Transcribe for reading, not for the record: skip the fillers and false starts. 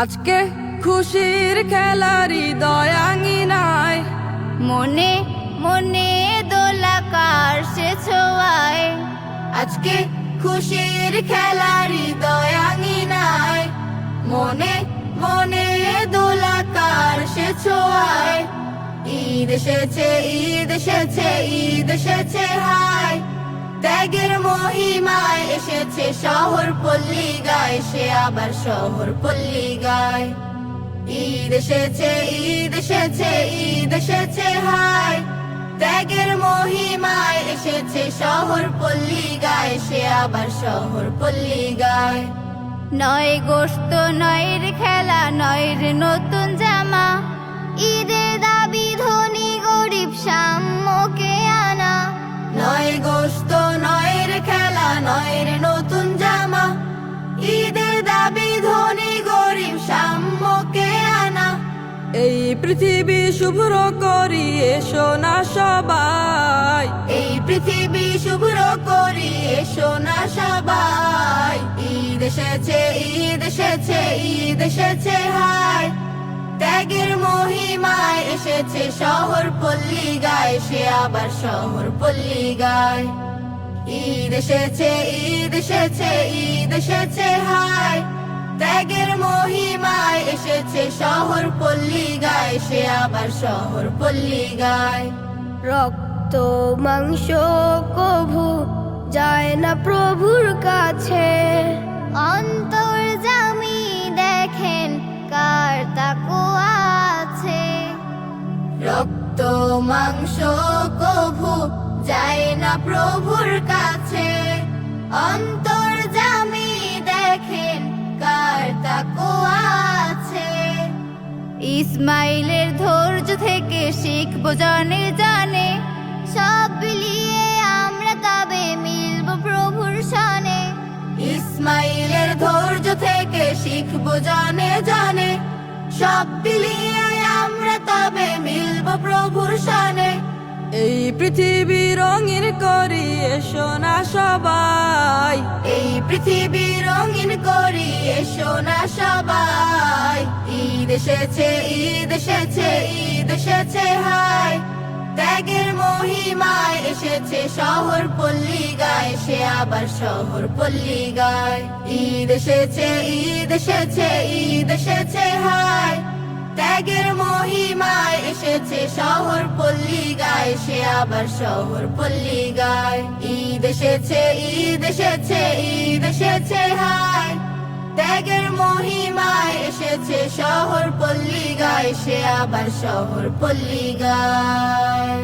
আজকে খুশির খেলারি দয়াঙ্গিনায় মনে মনে দোলাকার সে ছোঁয়ায়। আজকে খুশির খেলারি দয়াঙ্গিনায় মনে মনে দোলাকার সে ছোঁয়ায়। ঈদ এসেছে ঈদ এসেছে ঈদ এসেছে হায়, ত্যাগের মহিমায় এসেছে শহর পল্লী গায়, সে আবার শহর পল্লী গায়। ঈদ এসেছে ঈদ এসেছে ঈদ এসেছে হায়, ত্যাগের মহিমায় এসেছে শহর পল্লী গায়, সে আবার শহর পল্লী গায়। নয় গোস্ত নয় রে খেলা নয় রে নতুন জামা, ঈদের দাবি ধনী গরিব সাম্যকে আনা। নয় গোস্ত নয় রে খেলা নয় রে নতুন জামা, ঈদের দাবি ধনী গরিব সাম্যকে আনা। এই পৃথিবী শুভ্র করি এসো না সবাই, এই পৃথিবী শুভ্র করি এসো না সবাই। ঈদ এসেছে ঈদ এসেছে ঈদ এসেছে হায়, ত্যাগের মহিমায় এসেছে শহর পল্লী গায়, সে আবার শহর পল্লী গায়। ঈদ এসেছে ঈদ এসেছে ঈদ এসেছে হায়, ত্যাগের মহিমায় এসেছে শহর পল্লী গায়, সে আবার শহর পল্লী গায়। রক্ত মাংস কভু যায় না প্রভুর কাছে, অন্তর্যামী দেখেন কার তাকওয়া আছে। রক্ত মাংস কভু যায় না প্রভুর কাছে, অন্তর্যামী দেখেন কার তাকওয়া আছে। ইসমাইলের ধৈর্য থেকে শিখবো জানে জানে, সব বিলিয়ে আমরা তবে মিলব প্রভুর শানে। ইসমাইলের ধৈর্য থেকে শিখবো জানে জানে, সব বিলিয়ে আমরা তবে মিলব প্রভুর শানে। এই পৃথিবী রঙিন করি এসো না সবাই, এই পৃথিবী রঙিন করি এসো না সবাই। ঈদ এসেছে ঈদ এসেছে ঈদ এসেছে হায়, ত্যাগের মহিমায় এসেছে শহর পল্লী গায়, সে আবার শহর পল্লী গায়। ঈদ এসেছে ঈদ এসেছে ঈদ এসেছে হায়, ত্যাগের মহিমায় এসেছে শহর পল্লী গায়, সে আবার শহর পল্লী গায়। ঈদ এসেছে ঈদ এসেছে ঈদ এসেছে হায়, ত্যাগের মহিমায় এসেছে শহর পল্লী গায়, সে আবার শহর পল্লী গায়।